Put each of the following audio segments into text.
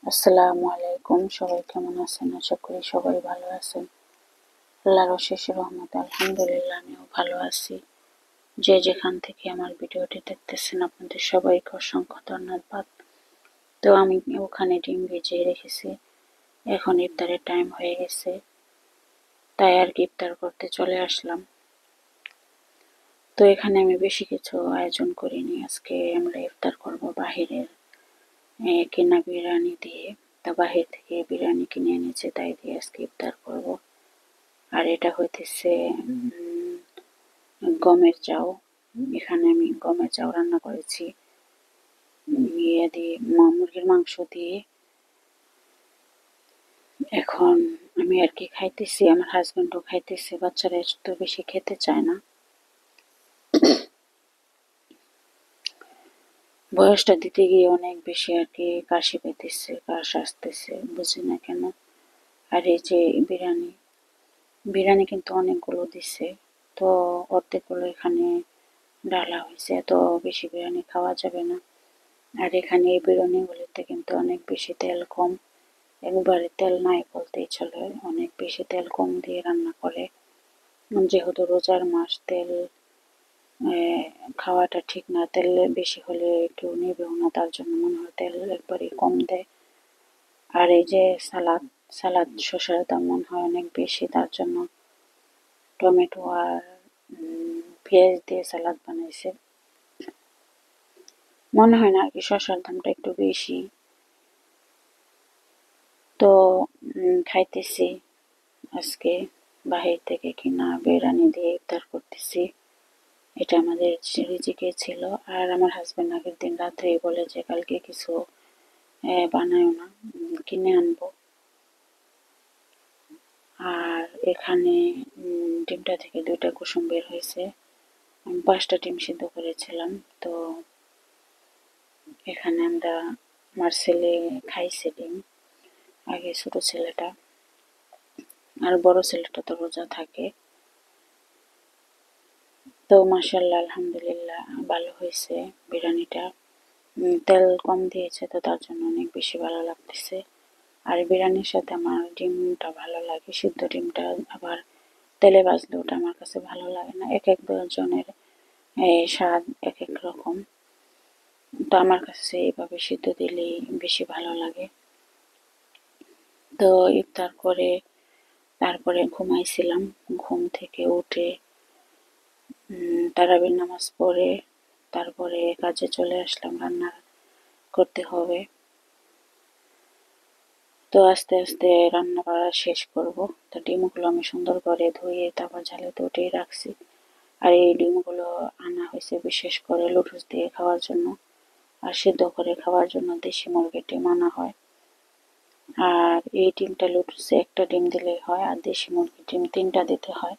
আসসালামু আলাইকুম, সবাই কেমন আছেন? আশা করি সবাই ভালো আছেন। আল্লাহর অশেষ রহমতে আলহামদুলিল্লাহ আমিও ভালো আছি। যে যেখান থেকে আমার ভিডিওটি দেখতেছেন আপনাদের সবাইকে অসংখ্য ধন্যবাদ। তো আমি ওখানে ডিম ভিজিয়ে রেখেছি, এখন ইফতারের টাইম হয়ে গেছে, তাই আর কি ইফতার করতে চলে আসলাম। তো এখানে আমি বেশি কিছু আয়োজন করিনি, আজকে আমরা ইফতার করব বাহিরের কেনা বিরিয়ানি দিয়ে। তা বাহির থেকে বিরিয়ানি কিনে এনেছে, তাই দিয়ে আজকে ইফতার করব। আর এটা হইতেছে গমের চাউ। এখানে আমি গমের চাউ রান্না করেছি ইয়ে দিয়ে, মুরগির মাংস দিয়ে। এখন আমি আর কি খাইতেছি, আমার হাজবেন্ডও খাইতেছে, বাচ্চারা তো বেশি খেতে চায় না। বয়সটা দিতে গিয়ে অনেক বেশি আর কি কাশি পেতেছে, কাশ আসতেছে, বুঝি না কেন। আর এই যে বিরিয়ানি, বিরিয়ানি কিন্তু অনেকগুলো দিছে, তো অর্ধেকগুলো এখানে ডালা হয়েছে, এত বেশি বিরিয়ানি খাওয়া যাবে না। আর এখানে এই বিরিয়ানিগুলিতে কিন্তু অনেক বেশি তেল কম, একবারে তেল নাই বলতেই চলে, অনেক বেশি তেল কম দিয়ে রান্না করে। যেহেতু রোজার মাস, তেল খাওয়াটা ঠিক না, তেল বেশি হলে কেউ নেবেও না, তার জন্য মনে হয় তেল একবারই কম দেয়। আর এই যে সালাদ, সালাদ শসার দাম মনে হয় অনেক বেশি, তার জন্য টমেটো আর পেঁয়াজ দিয়ে সালাদ বানাইছে। মনে হয় না আর কি শসার দামটা একটু বেশি। তো খাইতেছি আজকে বাহির থেকে কিনা বিরিয়ানি দিয়ে ইফতার করতেছি। এটা আমাদের রিজিকে ছিল। আর আমার হাজবেন্ড আগের দিন রাত্রেই বলে যে কালকে কিছু বানায়ও না, কিনে আনবো। আর এখানে ডিমটা থেকে 2টা কুসুম বের হয়েছে, আমি 5টা ডিম সিদ্ধ করেছিলাম। তো এখানে আমরা, আমার ছেলে খাইছে ডিম, আগে ছোট ছেলেটা, আর বড় ছেলেটা তো রোজা থাকে। তো মাশাআল্লাহ আলহামদুলিল্লাহ ভালো হয়েছে বিরিয়ানিটা। তেল কম দিয়েছে, তো তার জন্য অনেক বেশি ভালো লাগতেছে। আর বিরিয়ানির সাথে আমার ডিমটা ভালো লাগে, সিদ্ধ ডিমটা। আবার তেলে ভাজলে ওটা আমার কাছে ভালো লাগে না, এক এক জনের স্বাদ এক এক রকম। তো আমার কাছে এইভাবে সিদ্ধ দিলেই বেশি ভালো লাগে। তো ইফতার করে তারপরে ঘুমাইছিলাম, ঘুম থেকে উঠে তারাবির নামাজ পড়ে তারপরে কাজে চলে আসলাম, রান্না করতে হবে। তো আস্তে আস্তে রান্না করা শেষ করব। তো ডিমগুলো আমি সুন্দর করে ধুয়ে তারপর ঝালেতে উঠিয়ে রাখছি। আর এই ডিমগুলো আনা হয়েছে বিশেষ করে লুটুস দিয়ে খাওয়ার জন্য, আর সিদ্ধ করে খাওয়ার জন্য দেশি মুরগির ডিম আনা হয়। আর এই ডিমটা লুটুসে একটা ডিম দিলেই হয়, আর দেশি মুরগির ডিম 3টা দিতে হয়,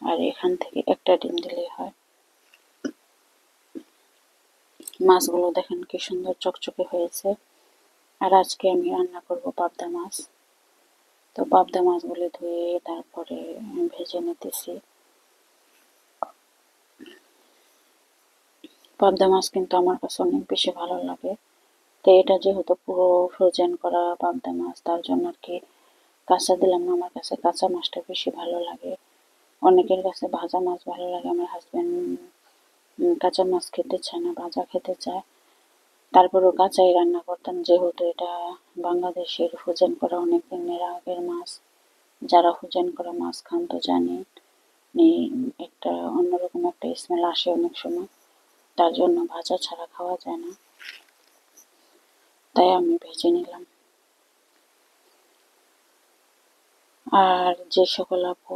আর এখান থেকে একটা ডিম দিলেই হয়। মাছগুলো দেখেন কি সুন্দর চকচকে হয়েছে। আর আজকে আমি রান্না করব পাবদা মাছ। তো পাবদা মাছগুলো ধুয়ে তারপরে ভেজে নিতেছি। পাবদা মাছ কিন্তু আমার কাছে অনেক বেশি ভালো লাগে। তো এটা যেহেতু পুরো ফ্রোজেন করা পাবদা মাছ, তার জন্য আর কি কাঁচা দিলাম না, আমার কাছে কাঁচা মাছটা বেশি ভালো লাগে। অনেকের কাছে ভাজা মাছ ভালো লাগে, আমার হাজবেন্ড কাঁচা মাছ খেতে চায় না, ভাজা খেতে চায়। তারপরেও কাঁচাই রান্না করতাম, যেহেতু এটা বাংলাদেশের ফ্রোজেন করা অনেক দিনের আগের মাছ। যারা ফ্রোজেন করা মাছ খান তো জানেন একটা অন্যরকম একটা স্মেল আসে অনেক সময়, তার জন্য ভাজা ছাড়া খাওয়া যায় না, তাই আমি ভেজে নিলাম। আর যে সকল আপু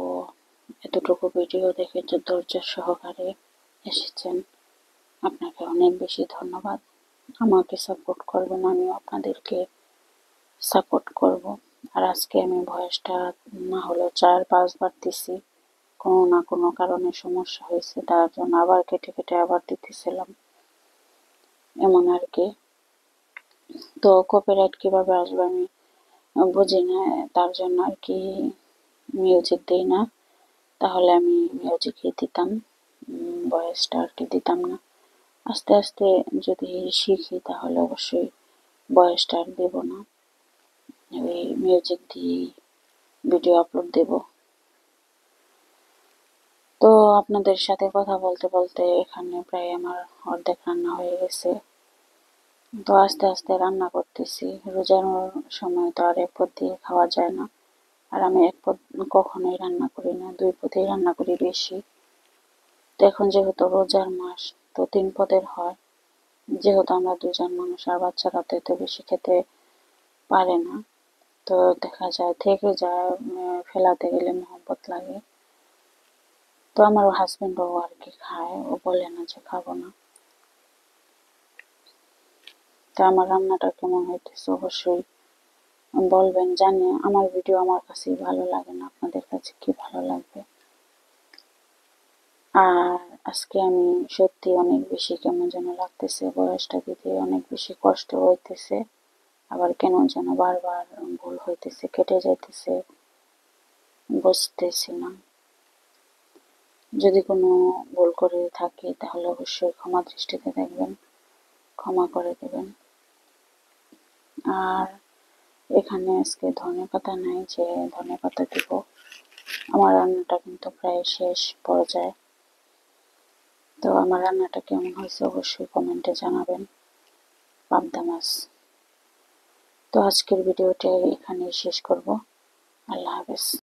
এতটুকু ভিডিও দেখে যে ধৈর্য সহকারে এসেছেন, আপনাকে অনেক বেশি ধন্যবাদ। আমাকে সাপোর্ট করবেন, আমিও আপনাদেরকে সাপোর্ট করব। আর আজকে আমি ভয়েসটা না হলেও 4-5 বার দিছি, কোনো না কোনো কারণে সমস্যা হয়েছে, তার জন্য আবার কেটে কেটে আবার দিতেছিলাম, এমন আর কি। তো কপিরাইট কিভাবে আসবে আমি বুঝি না, তার জন্য আর কি মিউজিক দিই না, তাহলে আমি মিউজিকই দিতাম, ভয়েসটা আর কি দিতাম না। আস্তে আস্তে যদি শিখি তাহলে অবশ্যই ভয়েসটা আর দেব না। ওই মিউজিক দিয়ে ভিডিও আপলোড দেব। তো আপনাদের সাথে কথা বলতে বলতে এখানে প্রায় আমার অর্ধেক রান্না হয়ে গেছে। তো আস্তে আস্তে রান্না করতেছি। রোজার সময় তো আর এক পদ দিয়ে খাওয়া যায় না। আর আমি এক পদ কখনোই রান্না করি না, 2 পদেই রান্না করি বেশি। তো এখন যেহেতু রোজার মাস, তো 3 পদের হয়। যেহেতু আমরা 2 জন মানুষ, আর বাচ্চারা তো এত বেশি খেতে পারে না, তো দেখা যায় থেকে যায়, ফেলাতে গেলে মহব্বত লাগে। তো আমার হাজবেন্ডও আর কি খায়, ও বলে না যে খাবো না। তো আমার রান্নাটা কেমন হইতেছে অবশ্যই বলবেন। জানি আমার ভিডিও আমার কাছেই ভালো লাগে না, আপনাদের কাছে কি ভালো লাগবে। আর আজকে আমি সত্যি অনেক বেশি কেমন যেন লাগতেছে, বয়সটা দিতে অনেক বেশি কষ্ট হইতেছে। আবার কেন যেন বারবার ভুল হইতেছে, কেটে যাইতেছে, বুঝতেছি না। যদি কোনো ভুল করে থাকি তাহলে অবশ্যই ক্ষমা দৃষ্টিতে দেখবেন, ক্ষমা করে দেবেন। আর এখানে আজকে ধনেপাতা নাই যে ধনেপাতা দিব। আমার রান্নাটা কিন্তু প্রায় শেষ পর্যায়ে। তো আমার রান্নাটা কেমন হয়েছে অবশ্যই কমেন্টে জানাবেন। পাবদা মাছ। তো আজকের ভিডিওটা এখানেই শেষ করব। আল্লাহ হাফেজ।